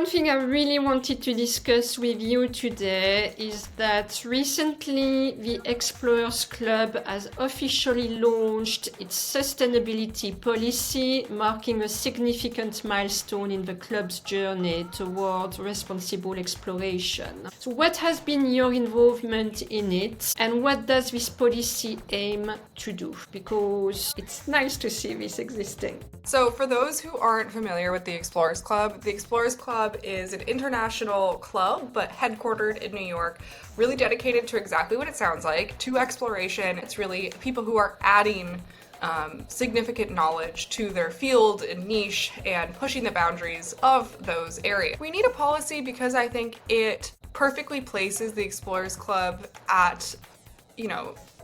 Something I really wanted to discuss with you today is that recently the Explorers Club has officially launched its sustainability policy, marking a significant milestone in the club's journey towards responsible exploration. So what has been your involvement in it, and what does this policy aim to do? Because it's nice to see this existing. So for those who aren't familiar with the Explorers Club is an international club, but headquartered in New York, really dedicated to exactly what it sounds like, to exploration. It's really people who are adding significant knowledge to their field and niche and pushing the boundaries of those areas. We need a policy because I think it perfectly places the Explorers Club at,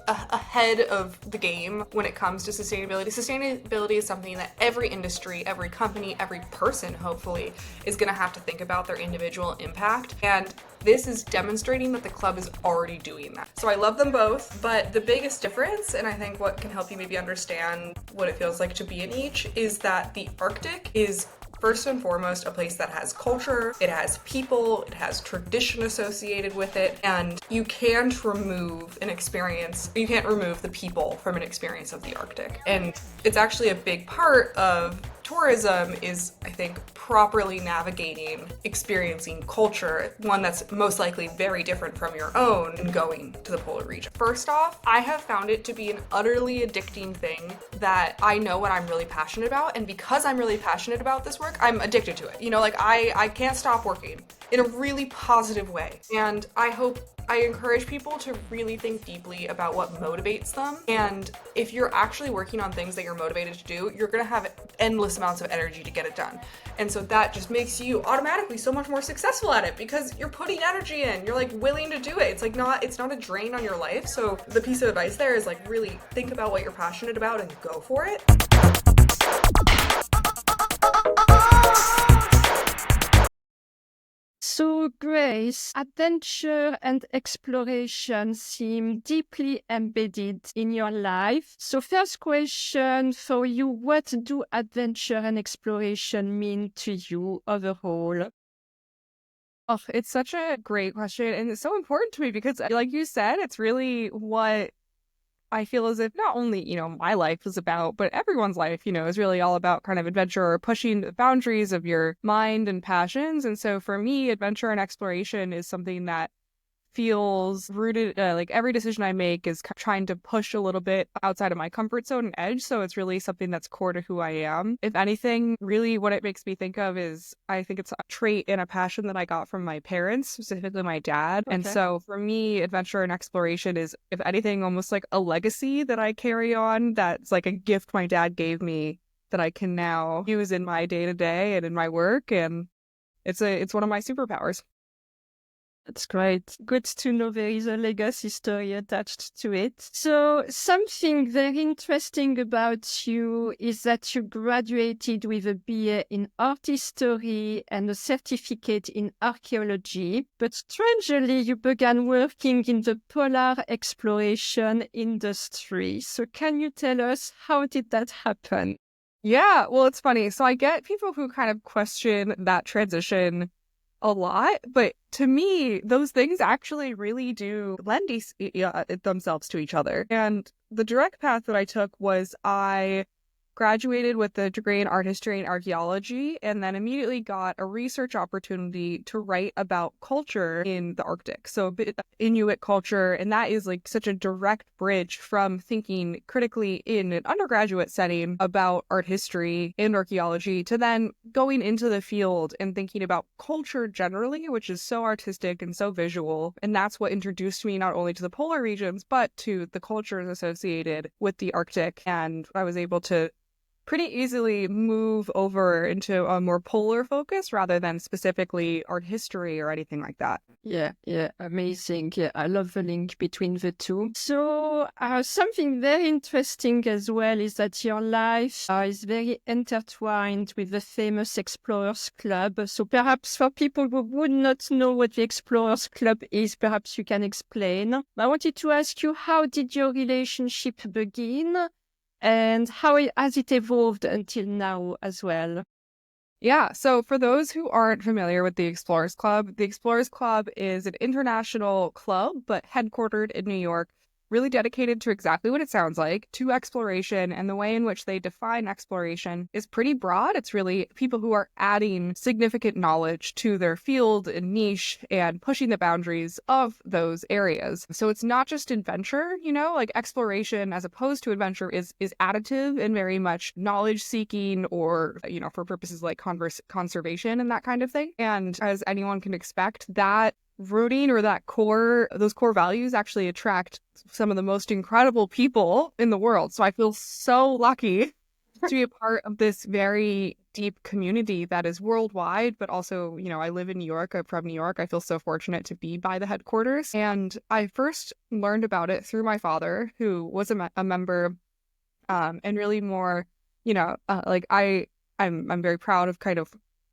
ahead of the game when it comes to sustainability. Sustainability is something that every industry, every company, every person, hopefully, is going to have to think about their individual impact. And this is demonstrating that the club is already doing that. So I love them both, but the biggest difference, and I think what can help you maybe understand what it feels like to be in each, is that the Arctic is first and foremost a place that has culture, it has people, it has tradition associated with it, and you can't remove the people from an experience of the Arctic. And it's actually a big part of tourism is, I think, properly navigating, experiencing culture, one that's most likely very different from your own, and going to the polar region. First off, I have found it to be an utterly addicting thing that I know what I'm really passionate about, and because I'm really passionate about this work, I'm addicted to it. I can't stop working in a really positive way. And I encourage people to really think deeply about what motivates them. And if you're actually working on things that you're motivated to do, you're going to have endless amounts of energy to get it done. And so that just makes you automatically so much more successful at it because you're putting energy in, you're willing to do it. It's not a drain on your life. So the piece of advice there is really think about what you're passionate about and go for it. So, Grace, adventure and exploration seem deeply embedded in your life. So, first question for you, what do adventure and exploration mean to you overall? Oh, it's such a great question, and it's so important to me because, like you said, it's really what I feel as if not only, my life is about, but everyone's life, is really all about kind of adventure or pushing the boundaries of your mind and passions. And so for me, adventure and exploration is something that feels rooted, every decision I make is trying to push a little bit outside of my comfort zone and edge. So it's really something that's core to who I am. If anything, really what it makes me think of is I think it's a trait and a passion that I got from my parents, specifically my dad. Okay. And so for me, adventure and exploration is, if anything, almost like a legacy that I carry on. That's like a gift my dad gave me that I can now use in my day-to-day and in my work. And it's one of my superpowers. That's great. Good to know there is a legacy story attached to it. So something very interesting about you is that you graduated with a BA in art history and a certificate in archaeology, but strangely you began working in the polar exploration industry. So can you tell us how did that happen? Yeah, well, it's funny. So I get people who kind of question that transition a lot, but to me, those things actually really do lend themselves to each other. And the direct path that I took was I graduated with a degree in art history and archaeology, and then immediately got a research opportunity to write about culture in the Arctic. So Inuit culture, and that is such a direct bridge from thinking critically in an undergraduate setting about art history and archaeology to then going into the field and thinking about culture generally, which is so artistic and so visual. And that's what introduced me not only to the polar regions, but to the cultures associated with the Arctic. And I was able to pretty easily move over into a more polar focus rather than specifically art history or anything like that. Yeah, amazing. Yeah, I love the link between the two. So something very interesting as well is that your life is very intertwined with the famous Explorers Club. So perhaps for people who would not know what the Explorers Club is, perhaps you can explain. I wanted to ask you, how did your relationship begin? And how has it evolved until now as well? Yeah, so for those who aren't familiar with the Explorers Club is an international club, but headquartered in New York, really dedicated to exactly what it sounds like, to exploration. And the way in which they define exploration is pretty broad. It's really people who are adding significant knowledge to their field and niche and pushing the boundaries of those areas. So it's not just adventure, like exploration as opposed to adventure is additive and very much knowledge seeking or, for purposes like conservation and that kind of thing. And as anyone can expect, that rooting or those core values actually attract some of the most incredible people in the world. So I feel so lucky to be a part of this very deep community that is worldwide, but also, I live in New York. I'm from New York. I feel so fortunate to be by the headquarters. And I first learned about it through my father, who was a member, and really more, I'm very proud of kind of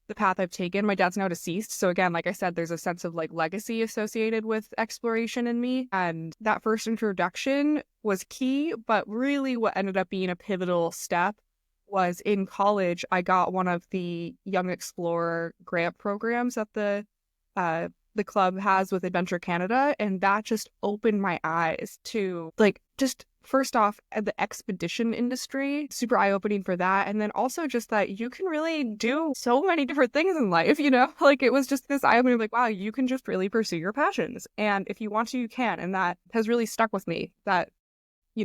the path I've taken. My dad's now deceased. So again, like I said, there's a sense of like legacy associated with exploration in me. And that first introduction was key, but really what ended up being a pivotal step was in college, I got one of the Young Explorer grant programs that the club has with Adventure Canada. And that just opened my eyes to just first off, the expedition industry, super eye-opening for that. And then also just that you can really do so many different things in life, It was just this eye-opening, like, wow, you can just really pursue your passions. And if you want to, you can. And that has really stuck with me, that,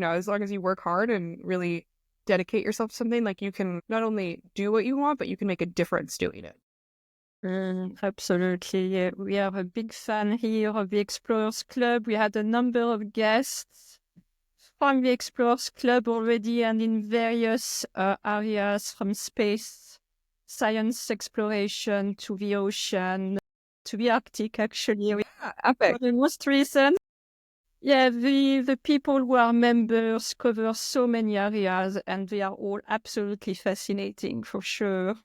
as long as you work hard and really dedicate yourself to something, like you can not only do what you want, but you can make a difference doing it. Absolutely. Yeah. We are a big fan here of the Explorers Club. We had a number of guests from the Explorers Club already and in various areas from space, science exploration to the ocean, to the Arctic, actually. Epic. For the most recent. Yeah, the people who are members cover so many areas and they are all absolutely fascinating for sure.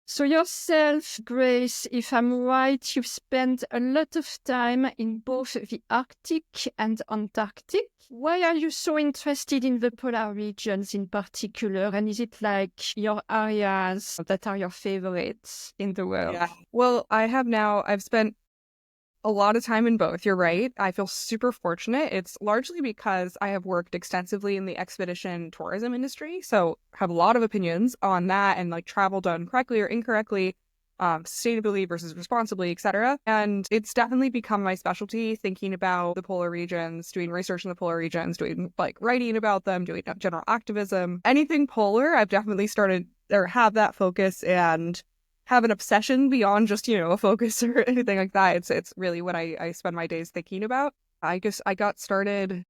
So yourself, Grace, if I'm right, you've spent a lot of time in both the Arctic and Antarctic. Why are you so interested in the polar regions in particular? And is it like your areas that are your favorites in the world? Yeah. Well, I've spent a lot of time in both. You're right. I feel super fortunate. It's largely because I have worked extensively in the expedition tourism industry. So have a lot of opinions on that and like travel done correctly or incorrectly, sustainably versus responsibly, etc. And it's definitely become my specialty, thinking about the polar regions, doing research in the polar regions, doing like writing about them, doing general activism. Anything polar, I've definitely started or have that focus and have an obsession beyond just, a focus or anything like that. It's really what I spend my days thinking about. I got started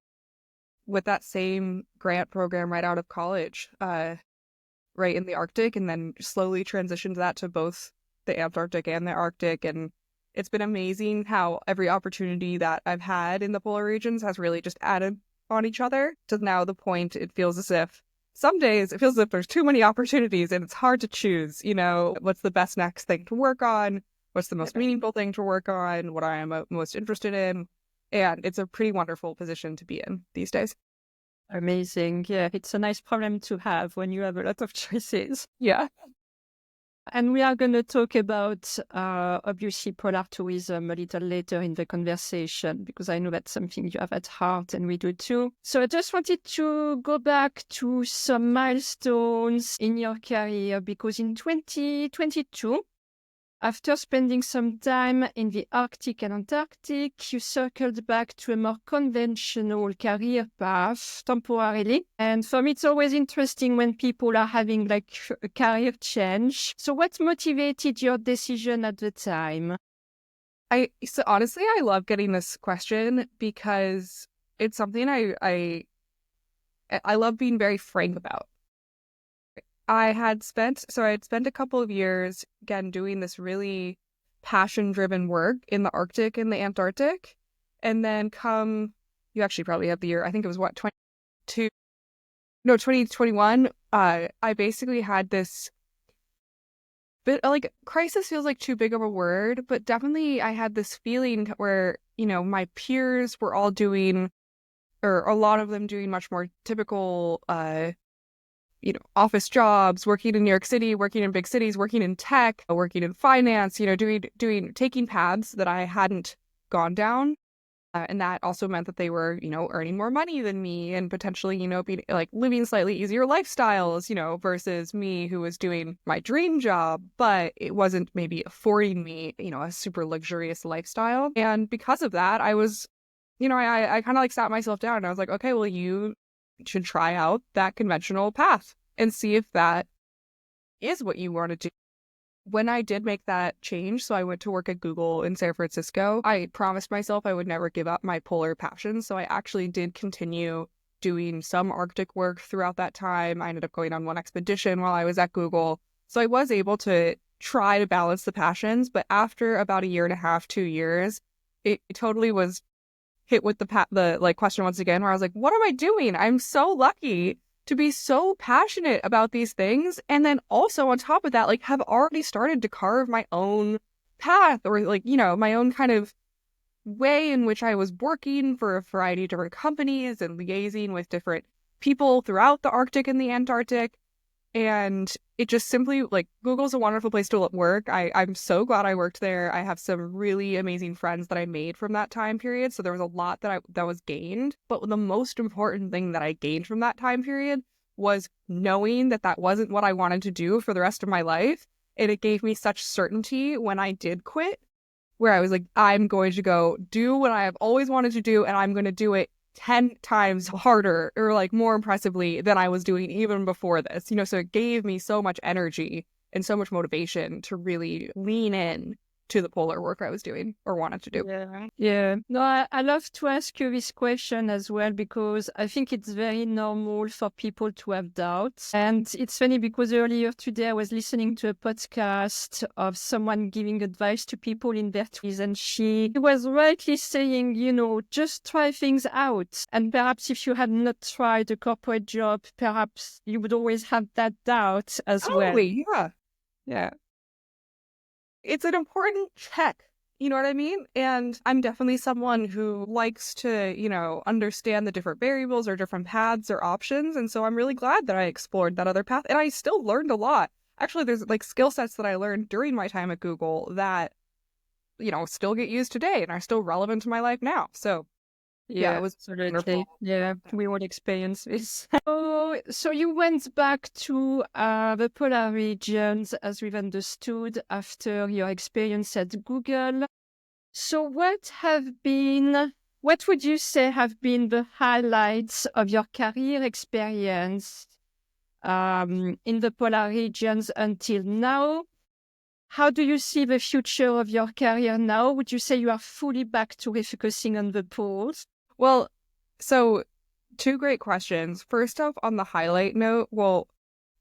with that same grant program right out of college, right in the Arctic, and then slowly transitioned that to both the Antarctic and the Arctic. And it's been amazing how every opportunity that I've had in the polar regions has really just added on each other to now the point it feels as if some days it feels as if there's too many opportunities and it's hard to choose, what's the best next thing to work on, what's the most meaningful thing to work on, what I am most interested in. And it's a pretty wonderful position to be in these days. Amazing. Yeah, it's a nice problem to have when you have a lot of choices. Yeah. And we are going to talk about, obviously, polar tourism a little later in the conversation, because I know that's something you have at heart and we do too. So I just wanted to go back to some milestones in your career, because in 2022, after spending some time in the Arctic and Antarctic, you circled back to a more conventional career path temporarily. And for me, it's always interesting when people are having like a career change. So what motivated your decision at the time? So honestly, I love getting this question because it's something I love being very frank about. I had spent a couple of years, again, doing this really passion-driven work in the Arctic and the Antarctic. And then you actually probably have the year, I think it was 2021. I basically had this bit, like, crisis feels like too big of a word, but definitely I had this feeling where, my peers were all doing, or a lot of them doing much more typical, office jobs, working in New York City, working in big cities, working in tech, working in finance, taking paths that I hadn't gone down. And that also meant that they were, earning more money than me and potentially, being like living slightly easier lifestyles, versus me who was doing my dream job, but it wasn't maybe affording me, a super luxurious lifestyle. And because of that, I was, I kind of like sat myself down and I was like, okay, well, you should try out that conventional path and see if that is what you want to do. When I did make that change, so I went to work at Google in San Francisco, I promised myself I would never give up my polar passion. So I actually did continue doing some Arctic work throughout that time. I ended up going on one expedition while I was at Google. So I was able to try to balance the passions. But after about 1.5 years, 2 years, it totally was hit with the question once again, where I was like, what am I doing? I'm so lucky to be so passionate about these things. And then also on top of that, like have already started to carve my own path or my own kind of way in which I was working for a variety of different companies and liaising with different people throughout the Arctic and the Antarctic. And it just simply, like, Google's a wonderful place to work. I'm so glad I worked there. I have some really amazing friends that I made from that time period. So there was a lot that was gained. But the most important thing that I gained from that time period was knowing that that wasn't what I wanted to do for the rest of my life. And it gave me such certainty when I did quit, where I was like, I'm going to go do what I have always wanted to do, and I'm going to do it 10 times harder or like more impressively than I was doing even before this, so it gave me so much energy and so much motivation to really lean in to the polar work I was doing or wanted to do. Yeah. No, I love to ask you this question as well, because I think it's very normal for people to have doubts. And it's funny because earlier today I was listening to a podcast of someone giving advice to people in their 20s, and she was rightly saying, just try things out. And perhaps if you had not tried a corporate job, perhaps you would always have that doubt as well. Totally, yeah. It's an important check, you know what I mean? And I'm definitely someone who likes to, understand the different variables or different paths or options. And so I'm really glad that I explored that other path. And I still learned a lot. Actually, there's like skill sets that I learned during my time at Google that, still get used today and are still relevant to my life now. So yeah, it was absolutely. Yeah, we all experience this. So you went back to the polar regions, as we've understood, after your experience at Google. So what would you say have been the highlights of your career experience in the polar regions until now? How do you see the future of your career now? Would you say you are fully back to refocusing on the poles? Well, so 2 great questions. First off, on the highlight note,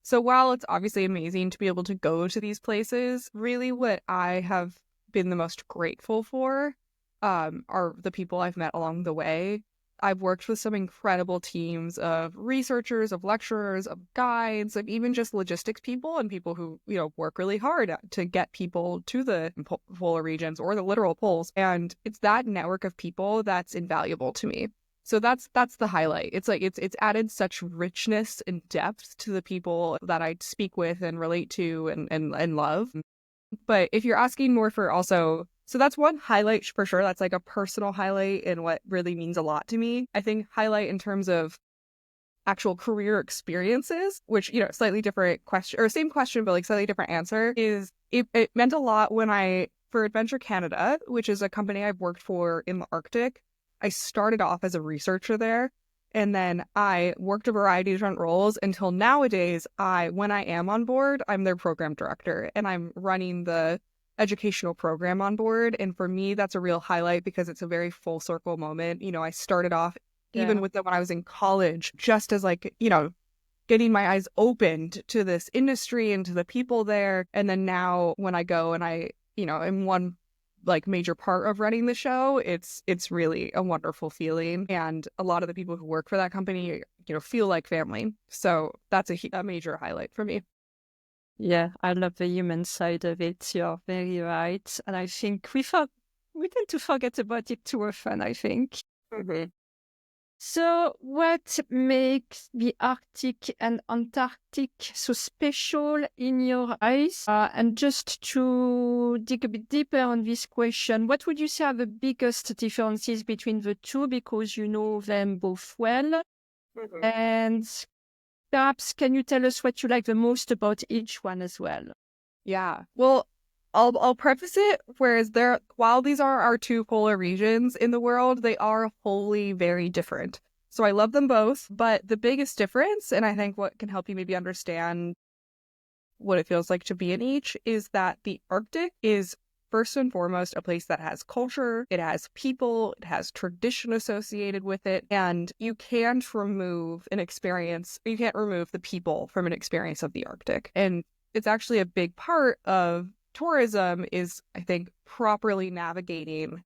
so while it's obviously amazing to be able to go to these places, really what I have been the most grateful for are the people I've met along the way. I've worked with some incredible teams of researchers, of lecturers, of guides, of even just logistics people and people who, work really hard to get people to the polar regions or the literal poles. And it's that network of people that's invaluable to me. So that's the highlight. It's like it's added such richness and depth to the people that I speak with and relate to and love. But if you're asking more for also, so that's one highlight for sure. That's like a personal highlight and what really means a lot to me. I think highlight in terms of actual career experiences, which, slightly different question or same question, but like slightly different answer, is it meant a lot when for Adventure Canada, which is a company I've worked for in the Arctic. I started off as a researcher there, and then I worked a variety of different roles until nowadays, when I am on board, I'm their program director and I'm running the educational program on board. And for me, that's a real highlight because it's a very full circle moment. I started off even with them when I was in college, just as getting my eyes opened to this industry and to the people there. And then now when I go and I, am one major part of running the show, it's really a wonderful feeling. And a lot of the people who work for that company, feel like family. So that's a major highlight for me. Yeah, I love the human side of it. You're very right. And I think we tend to forget about it too often, I think. Mm-hmm. So, what makes the Arctic and Antarctic so special in your eyes? And just to dig a bit deeper on this question, what would you say are the biggest differences between the two? Because you know them both well. Mhm. And perhaps can you tell us what you like the most about each one as well? Yeah. Well, I'll preface it, whereas while these are our two polar regions in the world, they are wholly very different. So I love them both, but the biggest difference, and I think what can help you maybe understand what it feels like to be in each, is that the Arctic is first and foremost a place that has culture, it has people, it has tradition associated with it, and you can't remove the people from an experience of the Arctic. And it's actually a big part of tourism is, I think, properly navigating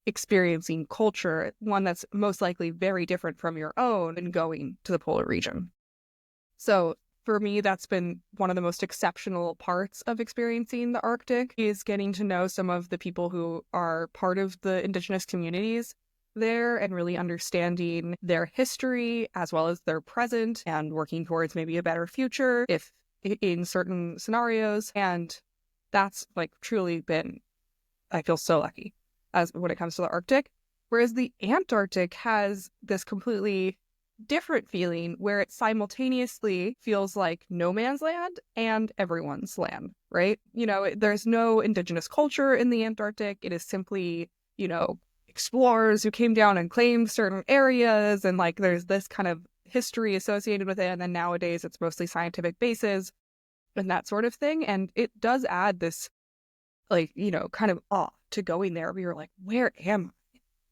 experiencing culture, one that's most likely very different from your own, and going to the polar region. So for me, that's been one of the most exceptional parts of experiencing the Arctic, is getting to know some of the people who are part of the indigenous communities there and really understanding their history as well as their present and working towards maybe a better future if in certain scenarios. And that's like truly been, I feel so lucky as when it comes to the Arctic. Whereas the Antarctic has this completely different feeling where it simultaneously feels like no man's land and everyone's land, right? There's no indigenous culture in the Antarctic. It is simply, explorers who came down and claimed certain areas, and like there's this kind of history associated with it. And then nowadays it's mostly scientific bases and that sort of thing. And it does add this kind of awe to going there. We were like, where am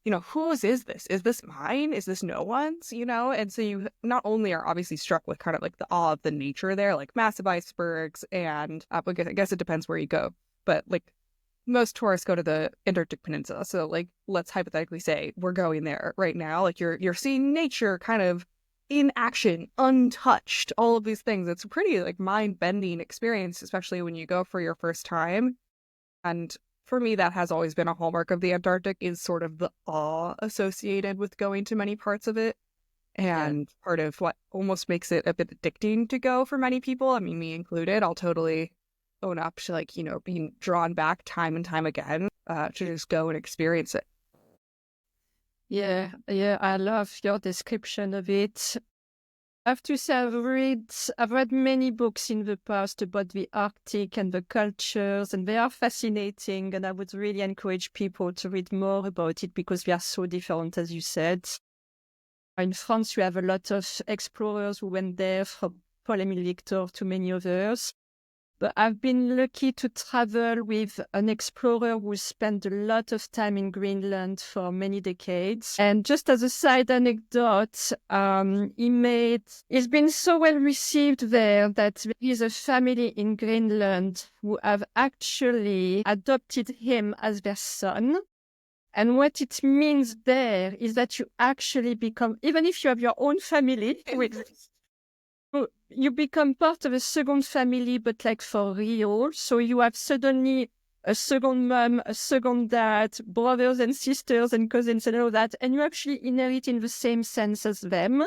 I? Whose is this? Is this mine? Is this no one's? And so you not only are obviously struck with kind of like the awe of the nature there, like massive icebergs, and I guess it depends where you go, but like most tourists go to the Antarctic Peninsula. So like, let's hypothetically say we're going there right now. Like you're seeing nature kind of in action, untouched, all of these things. It's a pretty like mind-bending experience, especially when you go for your first time. And for me, that has always been a hallmark of the Antarctic, is sort of the awe associated with going to many parts of it. And part of what almost makes it a bit addicting to go for many people, I mean, me included. I'll totally own up to being drawn back time and time again to just go and experience it. Yeah, I love your description of it. I have to say, I've read many books in the past about the Arctic and the cultures, and they are fascinating. And I would really encourage people to read more about it because they are so different, as you said. In France, you have a lot of explorers who went there, from Paul-Émile Victor to many others. But I've been lucky to travel with an explorer who spent a lot of time in Greenland for many decades. And just as a side anecdote, he's been so well received there that there is a family in Greenland who have actually adopted him as their son. And what it means there is that you actually become, even if you have your own family, you become part of a second family, but like for real. So you have suddenly a second mom, a second dad, brothers and sisters and cousins and all that, and you actually inherit in the same sense as them.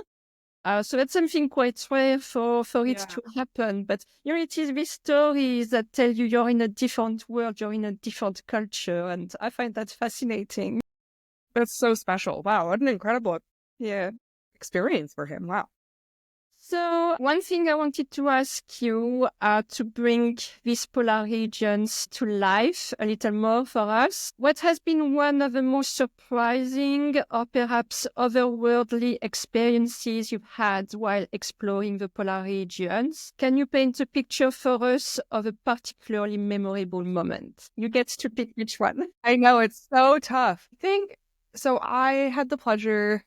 So that's something quite rare for it to happen. But it is these stories that tell you you're in a different world, you're in a different culture, and I find that fascinating. That's so special. Wow, what an incredible experience for him. Wow. So one thing I wanted to ask you to bring these polar regions to life a little more for us. What has been one of the most surprising or perhaps otherworldly experiences you've had while exploring the polar regions? Can you paint a picture for us of a particularly memorable moment? You get to pick which one. I know, it's so tough. So I had the pleasure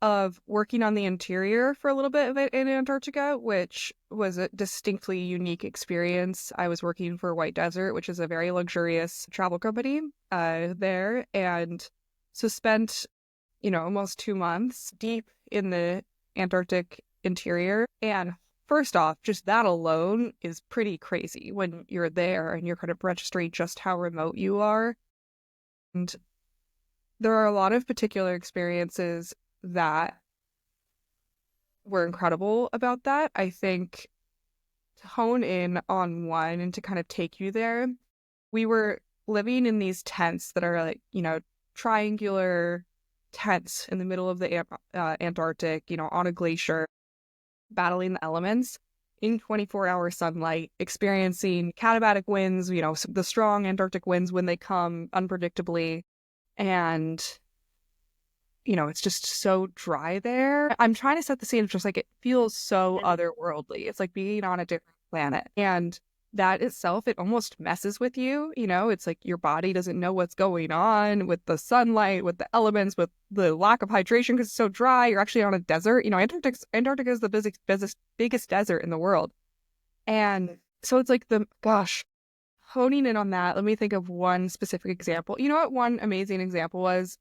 of working on the interior for a little bit of it in Antarctica, which was a distinctly unique experience. I was working for White Desert, which is a very luxurious travel company there, and so spent, almost 2 months deep in the Antarctic interior. And first off, just that alone is pretty crazy when you're there and you're kind of registering just how remote you are. And there are a lot of particular experiences that were incredible about that. I think to hone in on one and to kind of take you there, we were living in these tents that are like, triangular tents in the middle of the Antarctic, on a glacier, battling the elements in 24-hour sunlight, experiencing katabatic winds, the strong Antarctic winds when they come unpredictably. And, it's just so dry there. I'm trying to set the scene. It's just like it feels so otherworldly. It's like being on a different planet. And that itself, it almost messes with you. It's like your body doesn't know what's going on with the sunlight, with the elements, with the lack of hydration because it's so dry. You're actually on a desert. Antarctica is the biggest desert in the world. And so it's like honing in on that. Let me think of one specific example. You know what one amazing example is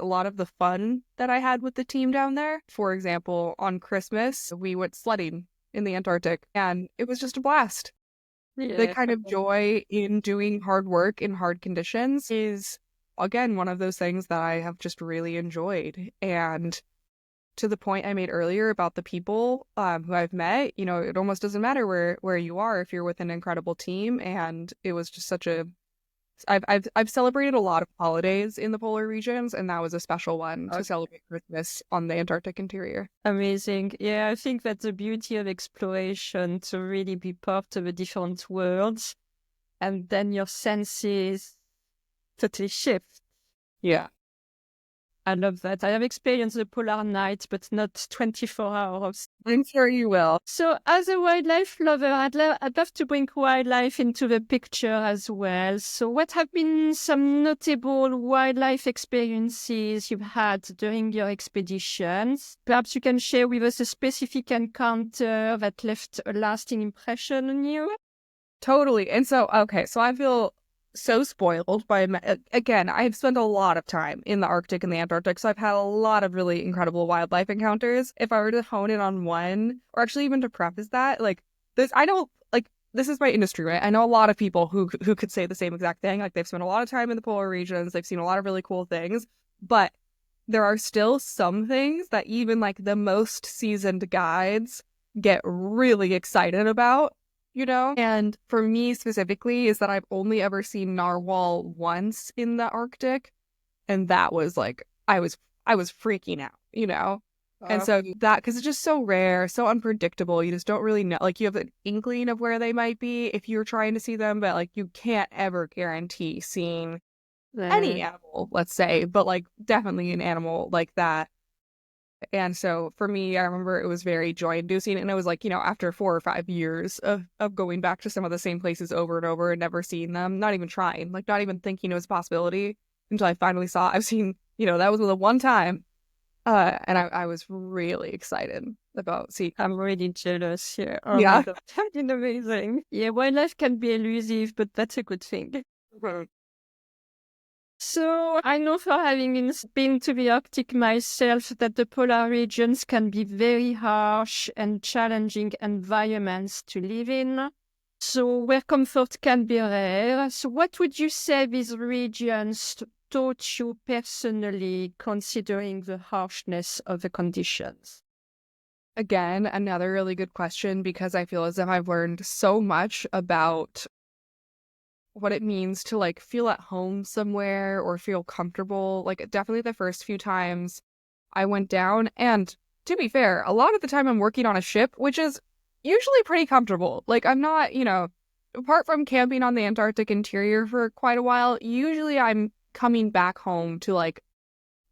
a lot of the fun that I had with the team down there. For example, on Christmas, we went sledding in the Antarctic and it was just a blast. Yeah. The kind of joy in doing hard work in hard conditions is, again, one of those things that I have just really enjoyed. And to the point I made earlier about the people who I've met, it almost doesn't matter where you are if you're with an incredible team. And it was just I've celebrated a lot of holidays in the polar regions, and that was a special one to celebrate Christmas on the Antarctic interior. Amazing. Yeah, I think that's the beauty of exploration, to really be part of a different world, and then your senses totally shift. Yeah. I love that. I have experienced the polar night, but not 24 hours. I'm sure you will. So as a wildlife lover, I'd love to bring wildlife into the picture as well. So what have been some notable wildlife experiences you've had during your expeditions? Perhaps you can share with us a specific encounter that left a lasting impression on you? Totally. And so I feel so spoiled by, again, I've spent a lot of time in the Arctic and the Antarctic, so I've had a lot of really incredible wildlife encounters. If I were to hone in on one, or actually even to preface that, this is my industry, right? I know a lot of people who could say the same exact thing. Like, they've spent a lot of time in the polar regions, they've seen a lot of really cool things, but there are still some things that even like the most seasoned guides get really excited about. And for me specifically is that I've only ever seen narwhal once in the Arctic. And that was like, I was freaking out, And so because it's just so rare, so unpredictable, you just don't really know. Like, you have an inkling of where they might be if you're trying to see them, but like, you can't ever guarantee seeing any animal, let's say, but like definitely an animal like that. And so for me, I remember it was very joy-inducing. And it was like, after 4 or 5 years of going back to some of the same places over and over and never seeing them, not even trying, like not even thinking it was a possibility until I finally saw, I've seen, that was the one time. And I was really excited about seeing. I'm really jealous here. Oh Yeah. my God. That's amazing. Yeah, wildlife can be elusive, but that's a good thing. So I know, for having been to the Arctic myself, that the polar regions can be very harsh and challenging environments to live in. So where comfort can be rare. So what would you say these regions taught you personally, considering the harshness of the conditions? Again, another really good question, because I feel as if I've learned so much about what it means to like feel at home somewhere or feel comfortable. Like, definitely the first few times I went down, and to be fair, a lot of the time I'm working on a ship, which is usually pretty comfortable. Like, I'm not, apart from camping on the Antarctic interior for quite a while, usually I'm coming back home to like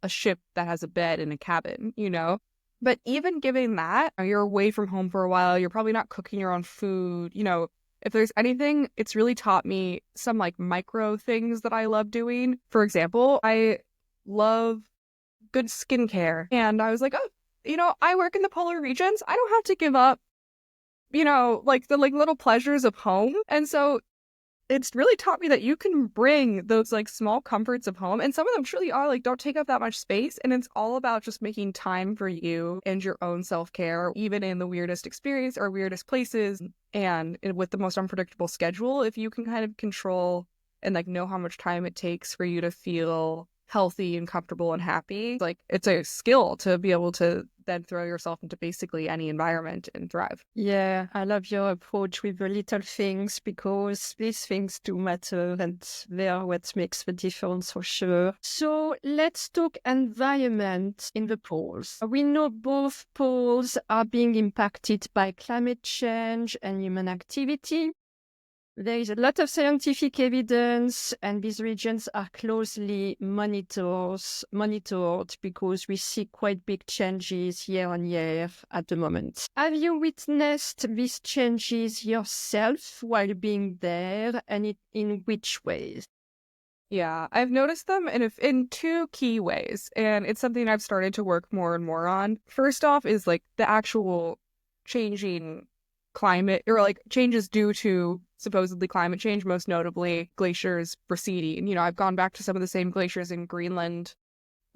a ship that has a bed and a cabin, But even given that, you're away from home for a while, you're probably not cooking your own food, If there's anything, it's really taught me some like micro things that I love doing. For example, I love good skincare. And I was like, oh, I work in the polar regions. I don't have to give up, like the little pleasures of home. And so it's really taught me that you can bring those like small comforts of home, and some of them truly are like, don't take up that much space, and it's all about just making time for you and your own self-care, even in the weirdest experience or weirdest places, and with the most unpredictable schedule. If you can kind of control and like know how much time it takes for you to feel healthy and comfortable and happy. Like, it's a skill to be able to then throw yourself into basically any environment and thrive. Yeah, I love your approach with the little things, because these things do matter and they are what makes the difference for sure. So let's talk environment in the poles. We know both poles are being impacted by climate change and human activity. There is a lot of scientific evidence, and these regions are closely monitored because we see quite big changes year on year at the moment. Have you witnessed these changes yourself while being there, and in which ways? Yeah, I've noticed them in two key ways, and it's something I've started to work more and more on. First off is like the actual changing climate, or like changes due to supposedly climate change, most notably glaciers receding. You know, I've gone back to some of the same glaciers in Greenland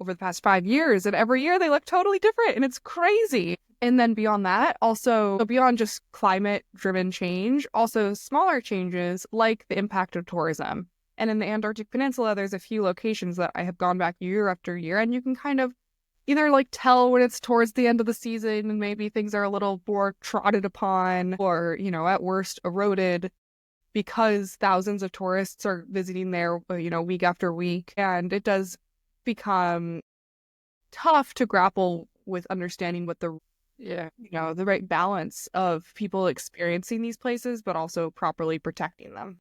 over the past 5 years, and every year they look totally different, and it's crazy. And then beyond that, also beyond just climate-driven change, also smaller changes like the impact of tourism. And in the Antarctic Peninsula, there's a few locations that I have gone back year after year, and you can kind of either like tell when it's towards the end of the season and maybe things are a little more trodden upon, or, you know, at worst eroded, because thousands of tourists are visiting there, you know, week after week. And it does become tough to grapple with understanding what the right balance of people experiencing these places, but also properly protecting them.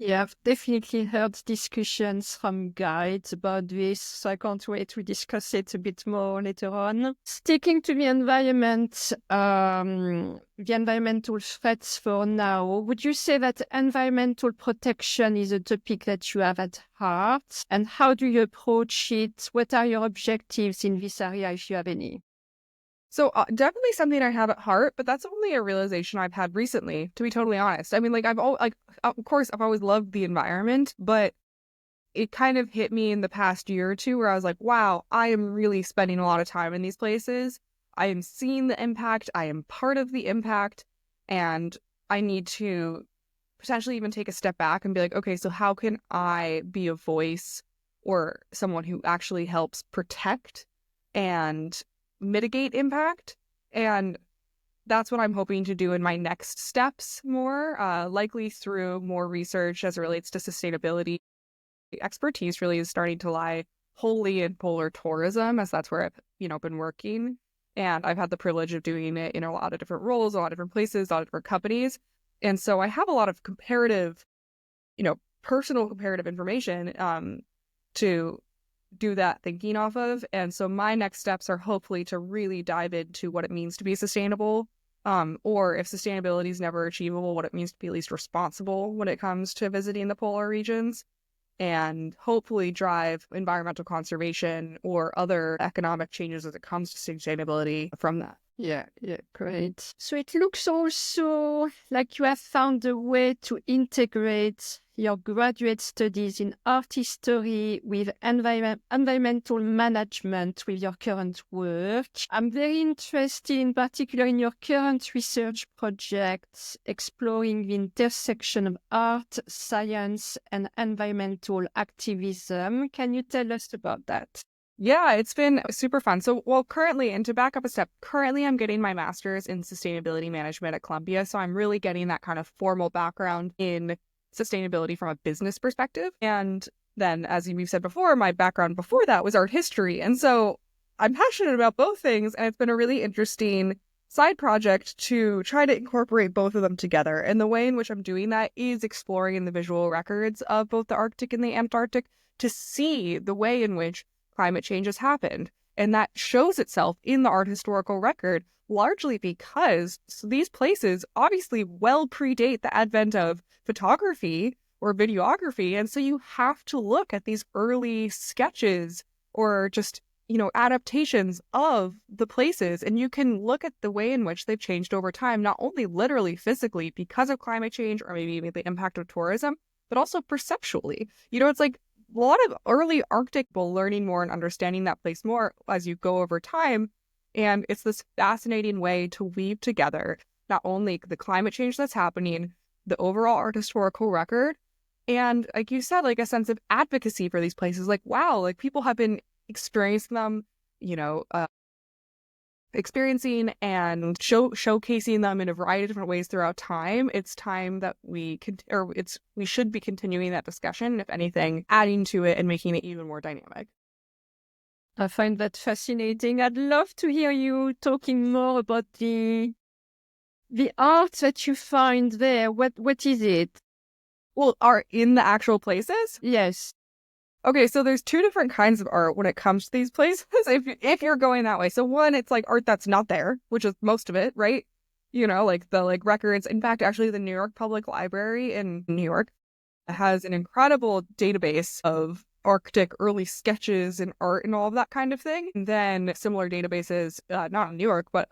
Yeah, I've definitely heard discussions from guides about this, so I can't wait to discuss it a bit more later on. Sticking to the environment, the environmental threats for now, would you say that environmental protection is a topic that you have at heart? And how do you approach it? What are your objectives in this area, if you have any? So definitely something I have at heart, but that's only a realization I've had recently, to be totally honest. I mean, like of course, I've always loved the environment, but it kind of hit me in the past year or two where I was like, wow, I am really spending a lot of time in these places. I am seeing the impact. I am part of the impact, and I need to potentially even take a step back and be like, okay, so how can I be a voice or someone who actually helps protect and mitigate impact? And that's what I'm hoping to do in my next steps more, likely through more research as it relates to sustainability. The expertise really is starting to lie wholly in polar tourism, as that's where I've, been working. And I've had the privilege of doing it in a lot of different roles, a lot of different places, a lot of different companies. And so I have a lot of comparative, personal comparative information to do that thinking off of. And so my next steps are hopefully to really dive into what it means to be sustainable, or if sustainability is never achievable, what it means to be at least responsible when it comes to visiting the polar regions, and hopefully drive environmental conservation or other economic changes as it comes to sustainability from that. Yeah, great. So it looks also like you have found a way to integrate your graduate studies in art history with environmental management with your current work. I'm very interested in particular in your current research projects exploring the intersection of art, science, and environmental activism. Can you tell us about that? Yeah, it's been super fun. So, currently, and to back up a step, currently I'm getting my master's in sustainability management at Columbia. So I'm really getting that kind of formal background in sustainability from a business perspective. And then, as we've said before, my background before that was art history. And so I'm passionate about both things. And it's been a really interesting side project to try to incorporate both of them together. And the way in which I'm doing that is exploring the visual records of both the Arctic and the Antarctic to see the way in which climate change has happened. And that shows itself in the art historical record, largely because these places obviously well predate the advent of photography or videography. And so you have to look at these early sketches or just, adaptations of the places. And you can look at the way in which they've changed over time, not only literally physically because of climate change or maybe the impact of tourism, but also perceptually. It's like a lot of early Arctic people learning more and understanding that place more as you go over time. And it's this fascinating way to weave together not only the climate change that's happening, the overall art historical record, And like you said, like a sense of advocacy for these places. Like, wow, like people have been experiencing them, you know, experiencing and showcasing them in a variety of different ways throughout time. It's time that we should be continuing that discussion, if anything, adding to it and making it even more dynamic. I find that fascinating. I'd love to hear you talking more about the art that you find there. What is it? Well, art in the actual places? Yes. Okay, so there's two different kinds of art when it comes to these places, if you're going that way. So one, it's like art that's not there, which is most of it, right? You know, like the records. In fact, actually, the New York Public Library in New York has an incredible database of Arctic early sketches and art and all of that kind of thing. And then similar databases, not in New York, but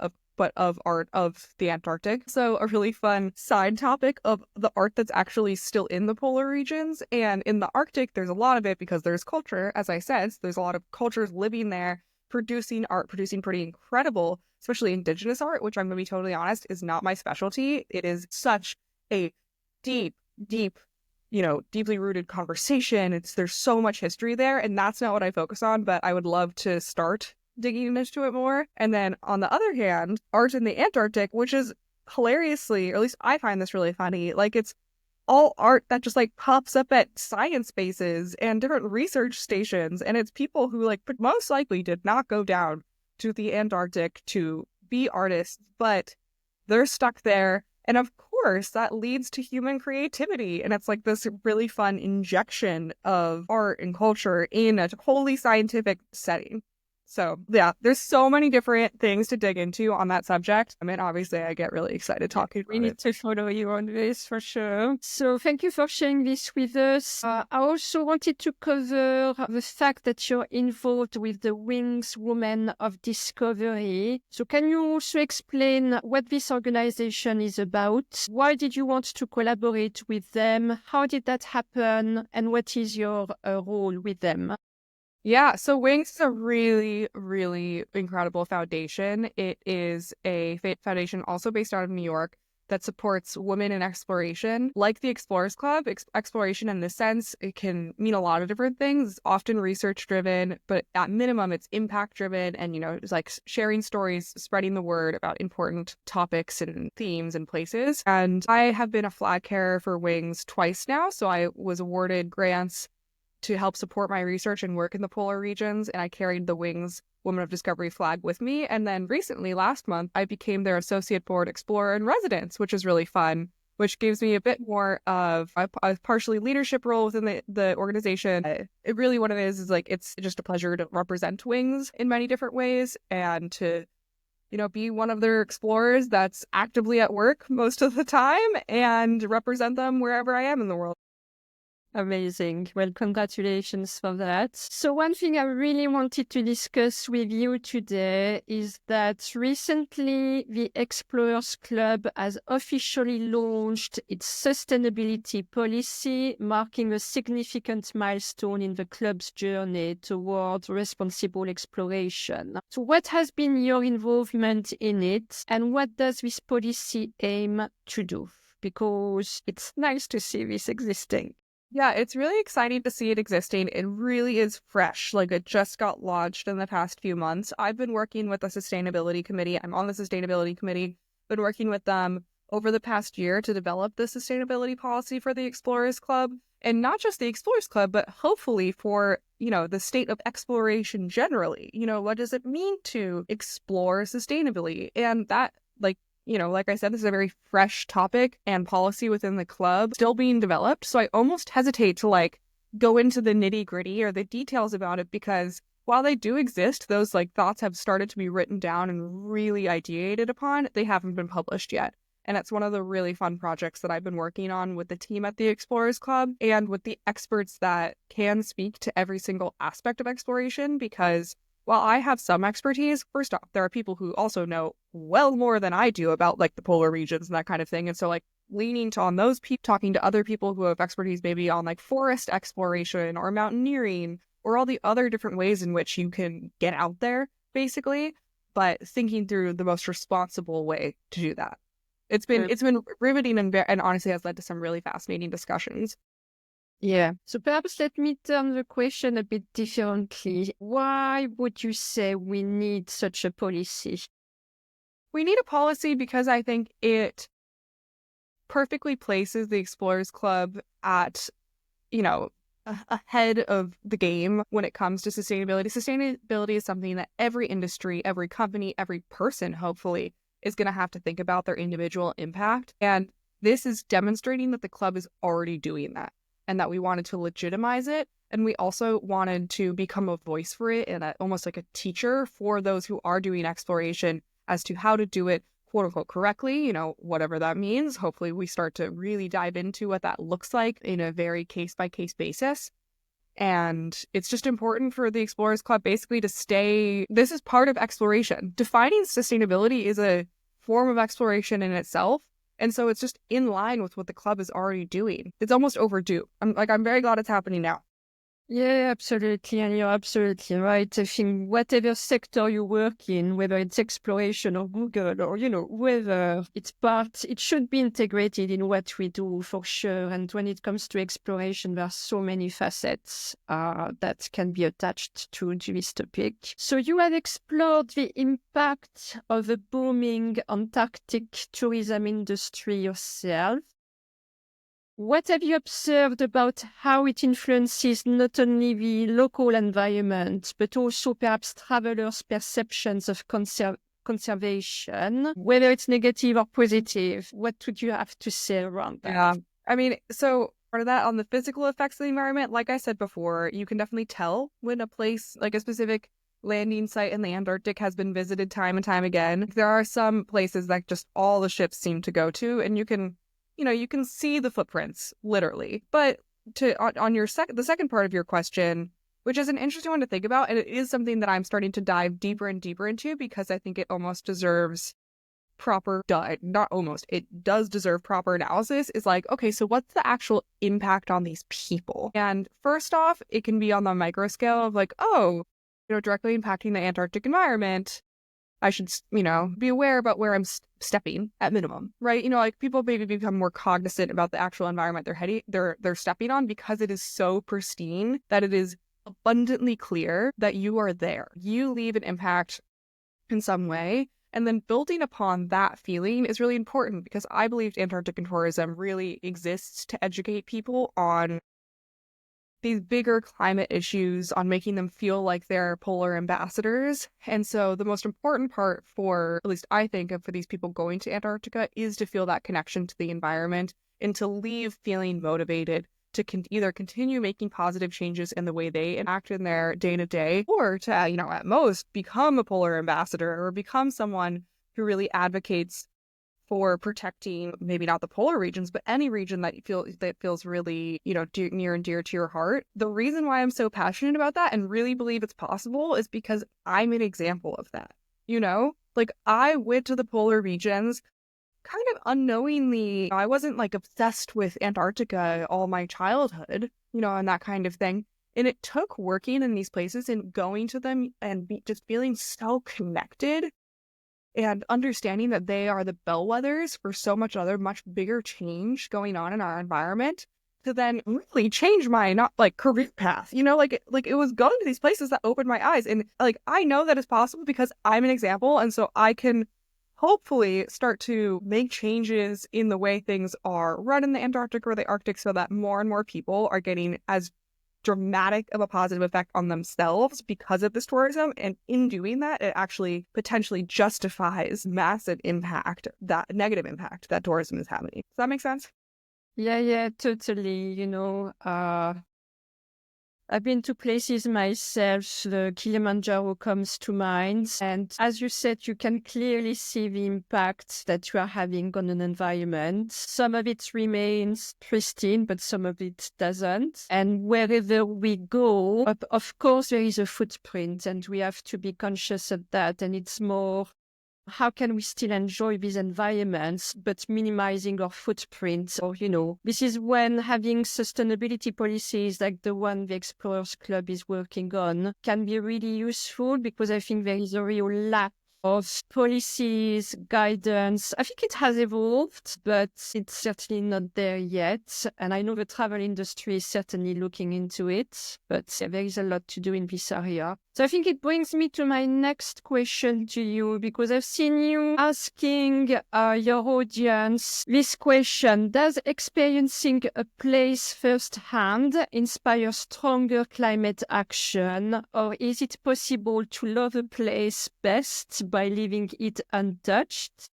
of art of the Antarctic. So a really fun side topic of the art that's actually still in the polar regions. And in the Arctic, there's a lot of it because there's culture, as I said. So there's a lot of cultures living there, producing art, producing pretty incredible, especially indigenous art, which I'm going to be totally honest, is not my specialty. It is such a deep, deeply rooted conversation. There's so much history there, and that's not what I focus on, but I would love to start digging into it more. And then on the other hand, art in the Antarctic, which is hilariously, or at least I find this really funny, like it's all art that just like pops up at science bases and different research stations, and it's people who like most likely did not go down to the Antarctic to be artists, but they're stuck there. And of course, that leads to human creativity. And it's like this really fun injection of art and culture in a totally scientific setting. So yeah, there's so many different things to dig into on that subject. I mean, obviously, I get really excited talking about it. We need to follow you on this for sure. So thank you for sharing this with us. I also wanted to cover the fact that you're involved with the Wings Women of Discovery. So can you also explain what this organization is about? Why did you want to collaborate with them? How did that happen? And what is your role with them? Yeah, so Wings is a really, really incredible foundation. It is a foundation also based out of New York that supports women in exploration. Like the Explorers Club, exploration in this sense, it can mean a lot of different things. It's often research-driven, but at minimum, it's impact-driven and, it's like sharing stories, spreading the word about important topics and themes and places. And I have been a flag carrier for Wings twice now, so I was awarded grants to help support my research and work in the polar regions, and I carried the Wings Women of Discovery flag with me. And then recently, last month, I became their Associate Board Explorer in Residence, which is really fun, which gives me a bit more of a partially leadership role within the organization. It really, what it is like, it's just a pleasure to represent Wings in many different ways and to be one of their explorers that's actively at work most of the time and represent them wherever I am in the world. Amazing. Well, congratulations for that. So one thing I really wanted to discuss with you today is that recently the Explorers Club has officially launched its sustainability policy, marking a significant milestone in the club's journey toward responsible exploration. So what has been your involvement in it, and what does this policy aim to do? Because it's nice to see this existing. Yeah, it's really exciting to see it existing. It really is fresh. Like it just got launched in the past few months. I've been working with the Sustainability Committee. I'm on the Sustainability Committee. Been working with them over the past year to develop the sustainability policy for the Explorers Club. And not just the Explorers Club, but hopefully for, the state of exploration generally. What does it mean to explore sustainably? And that, like I said, this is a very fresh topic and policy within the club still being developed. So I almost hesitate to go into the nitty gritty or the details about it, because while they do exist, those thoughts have started to be written down and really ideated upon. They haven't been published yet. And it's one of the really fun projects that I've been working on with the team at the Explorers Club and with the experts that can speak to every single aspect of exploration, because while I have some expertise, first off, there are people who also know well more than I do about the polar regions and that kind of thing. And so leaning on those people, talking to other people who have expertise maybe on forest exploration or mountaineering or all the other different ways in which you can get out there, basically, but thinking through the most responsible way to do that. It's been riveting and honestly has led to some really fascinating discussions. Yeah. So perhaps let me turn the question a bit differently. Why would you say we need such a policy? We need a policy because I think it perfectly places the Explorers Club at, ahead of the game when it comes to sustainability. Sustainability is something that every industry, every company, every person, hopefully, is going to have to think about their individual impact. And this is demonstrating that the club is already doing that and that we wanted to legitimize it. And we also wanted to become a voice for it and almost like a teacher for those who are doing exploration as to how to do it, quote unquote, correctly, whatever that means. Hopefully we start to really dive into what that looks like in a very case by case basis. And it's just important for the Explorers Club basically to stay, this is part of exploration. Defining sustainability is a form of exploration in itself. And so it's just in line with what the club is already doing. It's almost overdue. I'm very glad it's happening now. Yeah, absolutely. And you're absolutely right. I think whatever sector you work in, whether it's exploration or Google or, whether it's part, it should be integrated in what we do for sure. And when it comes to exploration, there are so many facets that can be attached to this topic. So you have explored the impact of the booming Antarctic tourism industry yourself. What have you observed about how it influences not only the local environment, but also perhaps travelers' perceptions of conservation, whether it's negative or positive? What would you have to say around that? Yeah. I mean, so part of that on the physical effects of the environment, like I said before, you can definitely tell when a place, like a specific landing site in the Antarctic, has been visited time and time again. There are some places that just all the ships seem to go to, and you can see the footprints, literally. But on your the second part of your question, which is an interesting one to think about, and it is something that I'm starting to dive deeper and deeper into because I think it almost deserves it does deserve proper analysis, is like, okay, so what's the actual impact on these people? And first off, it can be on the micro scale of like, directly impacting the Antarctic environment. I should, be aware about where I'm stepping at minimum, right? Like people maybe become more cognizant about the actual environment they're stepping on because it is so pristine that it is abundantly clear that you are there. You leave an impact in some way. And then building upon that feeling is really important because I believe Antarctic tourism really exists to educate people on these bigger climate issues, on making them feel like they're polar ambassadors. And so the most important part for, at least I think, for these people going to Antarctica is to feel that connection to the environment and to leave feeling motivated to either continue making positive changes in the way they act in their day-to-day, or to, at most, become a polar ambassador or become someone who really advocates for protecting maybe not the polar regions, but any region that feels really, near and dear to your heart. The reason why I'm so passionate about that and really believe it's possible is because I'm an example of that. Like I went to the polar regions kind of unknowingly. I wasn't like obsessed with Antarctica all my childhood, and that kind of thing. And it took working in these places and going to them and just feeling so connected and understanding that they are the bellwethers for so much other, much bigger change going on in our environment to then really change my, not like career path, like it was going to these places that opened my eyes. And like, I know that it's possible because I'm an example. And so I can hopefully start to make changes in the way things are run in the Antarctic or the Arctic so that more and more people are getting as dramatic of a positive effect on themselves because of this tourism. And in doing that, it actually potentially justifies massive impact, that negative impact that tourism is having. Does that make sense? Yeah, totally. I've been to places myself. The Kilimanjaro comes to mind. And as you said, you can clearly see the impact that you are having on an environment. Some of it remains pristine, but some of it doesn't. And wherever we go, of course, there is a footprint and we have to be conscious of that. And it's more, how can we still enjoy these environments, but minimizing our footprint? Or, this is when having sustainability policies like the one the Explorers Club is working on can be really useful, because I think there is a real lack of policies, guidance. I think it has evolved, but it's certainly not there yet. And I know the travel industry is certainly looking into it, but there is a lot to do in this area. So I think it brings me to my next question to you, because I've seen you asking your audience this question: does experiencing a place firsthand inspire stronger climate action, or is it possible to love a place best by leaving it untouched?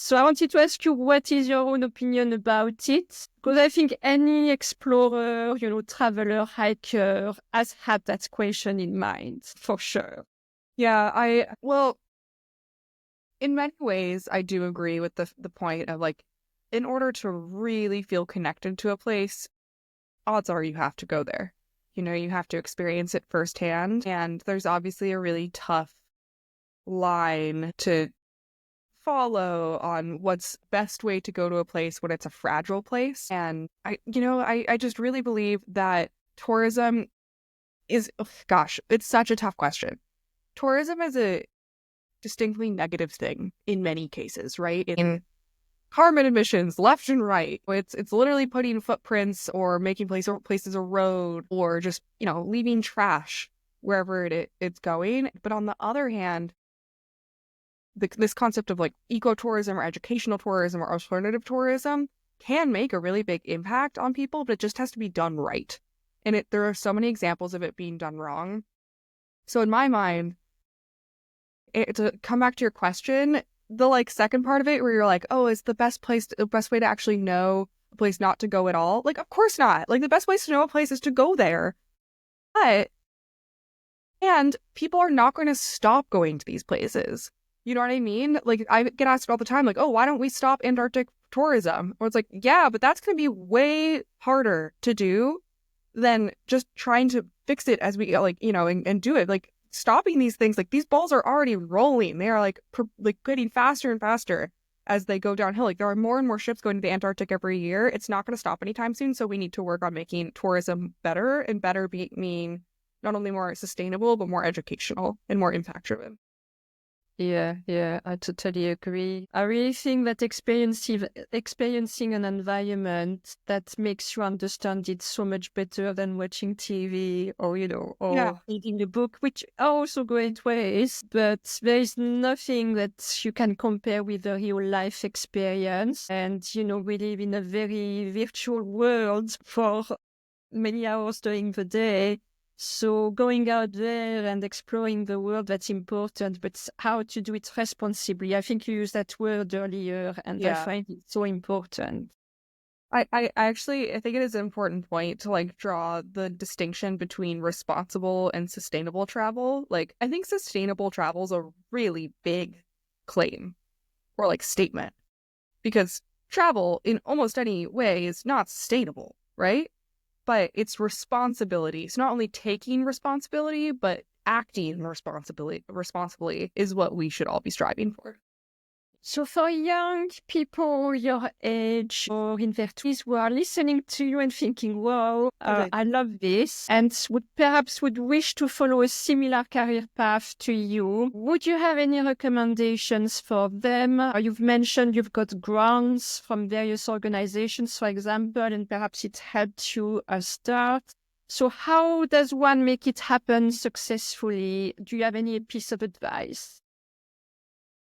So I wanted to ask you, what is your own opinion about it? Because I think any explorer, traveler, hiker has had that question in mind, for sure. Yeah, well, in many ways, I do agree with the point of like, in order to really feel connected to a place, odds are you have to go there. You have to experience it firsthand. And there's obviously a really tough line to follow on what's best way to go to a place when it's a fragile place. And I just really believe that tourism is, it's such a tough question. Tourism is a distinctly negative thing in many cases, right? In carbon emissions left and right. It's literally putting footprints or making places erode, or just, leaving trash wherever it's going. But on the other hand, this concept of like ecotourism or educational tourism or alternative tourism can make a really big impact on people, but it just has to be done right. And there are so many examples of it being done wrong. So in my mind, to come back to your question, the like second part of it where you're like, oh, is the best way to actually know a place not to go at all? Like, of course not. Like, the best place to know a place is to go there. And people are not going to stop going to these places. You know what I mean? Like, I get asked all the time, like, oh, why don't we stop Antarctic tourism? Or it's like, yeah, but that's going to be way harder to do than just trying to fix it as we and do it. Like, stopping these things, like, these balls are already rolling. They are like getting faster and faster as they go downhill. Like, there are more and more ships going to the Antarctic every year. It's not going to stop anytime soon. So we need to work on making tourism better, and better mean not only more sustainable, but more educational and more impact driven. Yeah, I totally agree. I really think that experiencing an environment that makes you understand it so much better than watching TV or reading a book, which are also great ways, but there is nothing that you can compare with a real life experience. And, we live in a very virtual world for many hours during the day. So going out there and exploring the world, that's important, but how to do it responsibly. I think you used that word earlier, and I find it so important. I think it is an important point to like draw the distinction between responsible and sustainable travel. Like, I think sustainable travel is a really big claim or like statement, because travel in almost any way is not sustainable, right? But it's responsibility. It's not only taking responsibility, but acting responsibly is what we should all be striving for. So for young people your age or in their 20s who are listening to you and thinking, wow, I love this, and would wish to follow a similar career path to you, would you have any recommendations for them? You've mentioned you've got grants from various organizations, for example, and perhaps it helped you start. So how does one make it happen successfully? Do you have any piece of advice?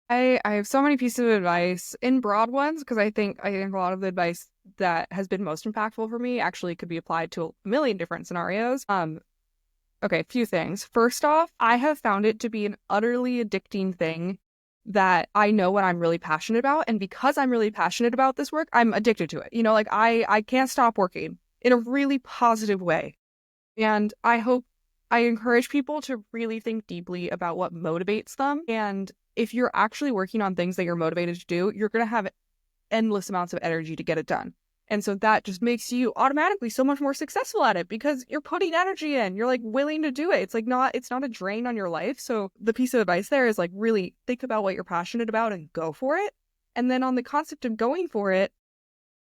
I have so many pieces of advice in broad ones, because I think a lot of the advice that has been most impactful for me actually could be applied to a million different scenarios. Okay, a few things. First off, I have found it to be an utterly addicting thing that I know what I'm really passionate about. And because I'm really passionate about this work, I'm addicted to it. Like I can't stop working in a really positive way. And I encourage people to really think deeply about what motivates them. And if you're actually working on things that you're motivated to do, you're going to have endless amounts of energy to get it done. And so that just makes you automatically so much more successful at it, because you're putting energy in, you're like willing to do it. It's not a drain on your life. So the piece of advice there is like, really think about what you're passionate about and go for it. And then on the concept of going for it,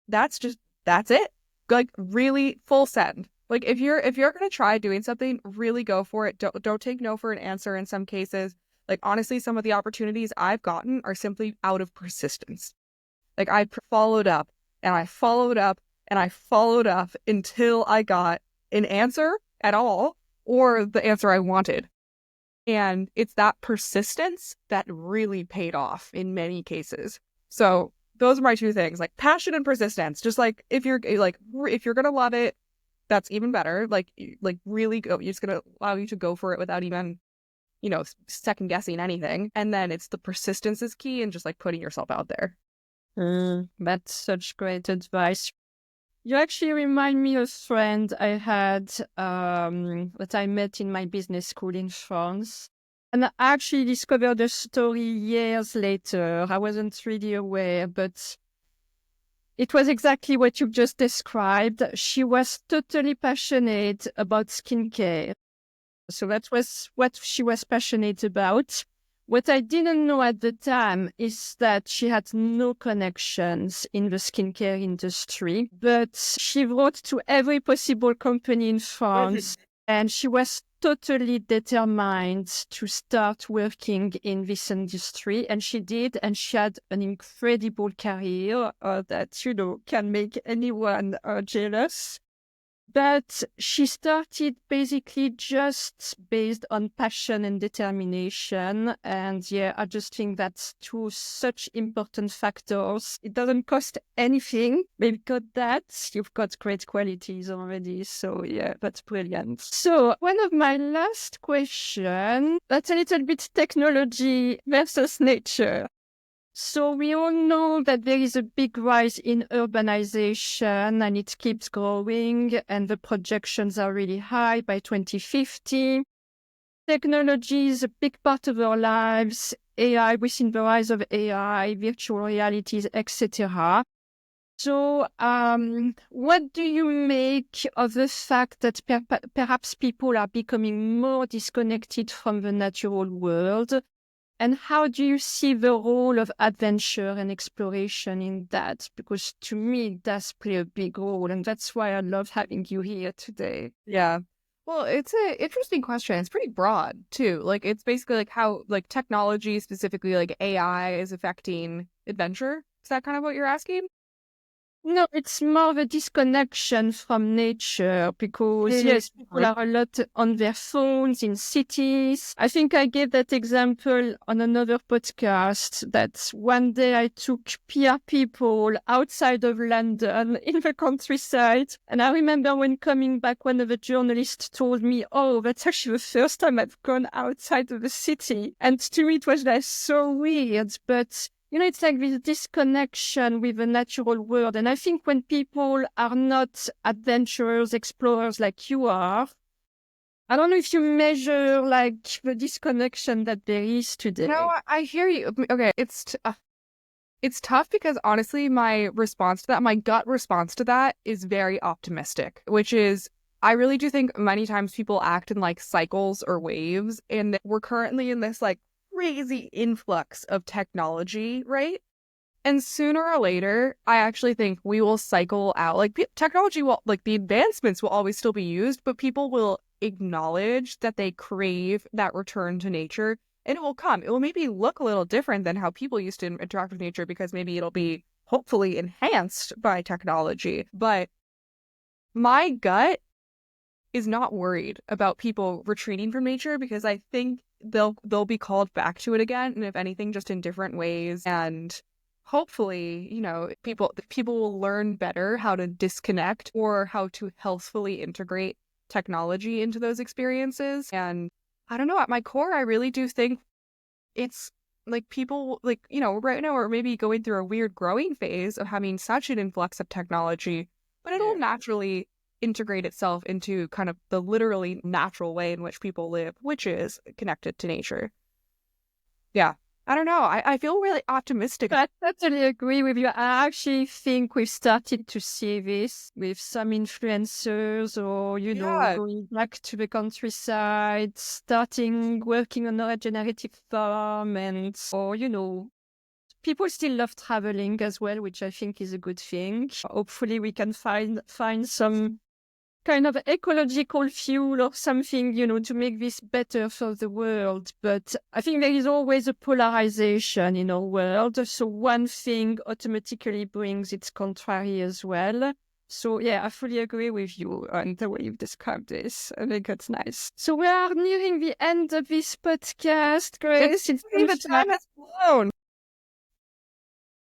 that's it. Like, really full send. Like, if you're going to try doing something, really go for it. Don't take no for an answer in some cases. Like, honestly, some of the opportunities I've gotten are simply out of persistence. Like, I followed up and I followed up and I followed up until I got an answer at all or the answer I wanted. And it's that persistence that really paid off in many cases. So those are my two things, like passion and persistence. Just like if you're gonna love it, that's even better. Like really go. It's gonna allow you to go for it without even, second guessing anything. And then it's the persistence is key, and just like putting yourself out there. That's such great advice. You actually remind me of a friend I had that I met in my business school in France. And I actually discovered a story years later. I wasn't really aware, but it was exactly what you just described. She was totally passionate about skincare. So that was what she was passionate about. What I didn't know at the time is that she had no connections in the skincare industry, but she wrote to every possible company in France, and she was totally determined to start working in this industry. And she did, and she had an incredible career that, can make anyone jealous. But she started basically just based on passion and determination. And yeah, I just think that's two such important factors. It doesn't cost anything. Maybe got that. You've got great qualities already. So yeah, that's brilliant. So one of my last questions, that's a little bit technology versus nature. So we all know that there is a big rise in urbanization and it keeps growing, and the projections are really high by 2050. Technology is a big part of our lives, AI, within the rise of AI, virtual realities, etc. So what do you make of the fact that perhaps people are becoming more disconnected from the natural world? And how do you see the role of adventure and exploration in that? Because to me, it does play a big role. And that's why I love having you here today. Yeah. Well, it's an interesting question. It's pretty broad too. Like, it's basically like how like technology, specifically like AI, is affecting adventure. Is that kind of what you're asking? No, it's more of a disconnection from nature because, yes, people are a lot on their phones in cities. I think I gave that example on another podcast that one day I took PR people outside of London in the countryside. And I remember when coming back, one of the journalists told me, oh, that's actually the first time I've gone outside of the city. And to me, it was like so weird. But it's like this disconnection with the natural world. And I think when people are not adventurers, explorers like you are, I don't know if you measure like the disconnection that there is today. No, I hear you. Okay, it's tough because honestly, my gut response to that is very optimistic, which is I really do think many times people act in like cycles or waves, and we're currently in this like crazy influx of technology, right? And sooner or later, I actually think we will cycle out. Like technology will, like the advancements will always still be used, but people will acknowledge that they crave that return to nature, and it will come. It will maybe look a little different than how people used to interact with nature because maybe it'll be hopefully enhanced by technology. But my gut is not worried about people retreating from nature because I think they'll be called back to it again, and if anything, just in different ways. And hopefully, people will learn better how to disconnect or how to healthfully integrate technology into those experiences. And I don't know, at my core, I really do think it's like people like, right now we're maybe going through a weird growing phase of having such an influx of technology, but it'll naturally integrate itself into kind of the literally natural way in which people live, which is connected to nature. Yeah. I don't know. I feel really optimistic. I totally agree with you. I actually think we've started to see this with some influencers or, going back to the countryside, starting working on a regenerative farm people still love traveling as well, which I think is a good thing. Hopefully we can find some kind of ecological fuel or something, to make this better for the world. But I think there is always a polarization in our world. So one thing automatically brings its contrary as well. So yeah, I fully agree with you on the way you've described this. I think it's nice. So we are nearing the end of this podcast, Grace. It's the time has flown.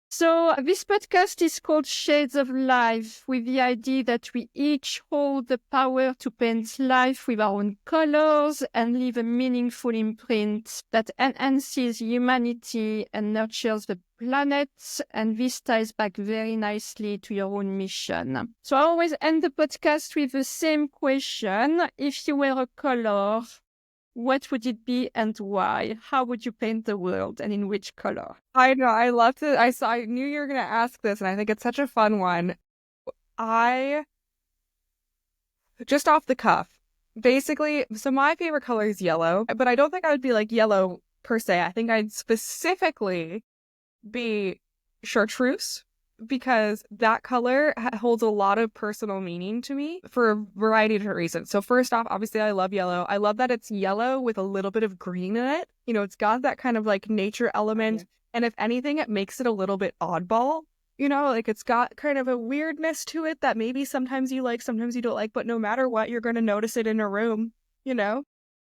So this podcast is called Shades of Life, with the idea that we each hold the power to paint life with our own colors and leave a meaningful imprint that enhances humanity and nurtures the planet. And this ties back very nicely to your own mission. So I always end the podcast with the same question. If you were a color, what would it be and why? How would you paint the world and in which color? I know, I loved it. I knew you were going to ask this, and I think it's such a fun one. Just off the cuff, basically, so my favorite color is yellow, but I don't think I would be like yellow per se. I think I'd specifically be chartreuse, because that color holds a lot of personal meaning to me for a variety of different reasons. So first off, obviously, I love yellow. I love that it's yellow with a little bit of green in it. It's got that kind of like nature element. And if anything, it makes it a little bit oddball. Like it's got kind of a weirdness to it that maybe sometimes you like, sometimes you don't like, but no matter what, you're going to notice it in a room, Oh,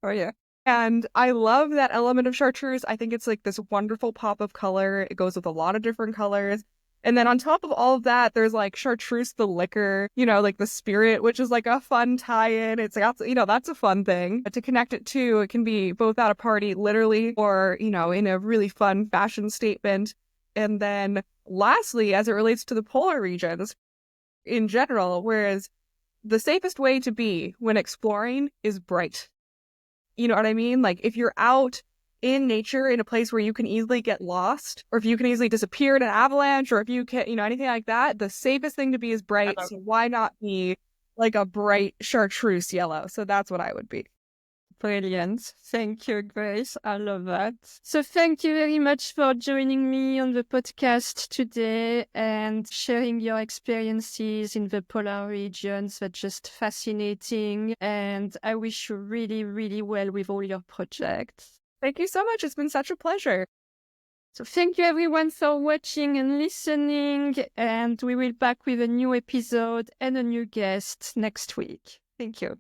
yeah. And I love that element of chartreuse. I think it's like this wonderful pop of color. It goes with a lot of different colors. And then on top of all of that, there's like chartreuse, the liquor, like the spirit, which is like a fun tie-in. It's like, that's a fun thing. But to connect it to, it can be both at a party, literally, or, in a really fun fashion statement. And then lastly, as it relates to the polar regions in general, whereas the safest way to be when exploring is bright. You know what I mean? Like if you're out in nature in a place where you can easily get lost, or if you can easily disappear in an avalanche, or if you can, anything like that, the safest thing to be is bright. So why not be like a bright chartreuse yellow? So that's what I would be. Brilliant. Thank you, Grace. I love that. So thank you very much for joining me on the podcast today and sharing your experiences in the polar regions. That's just fascinating. And I wish you really, really well with all your projects. Thank you so much. It's been such a pleasure. So thank you everyone for watching and listening. And we will be back with a new episode and a new guest next week. Thank you.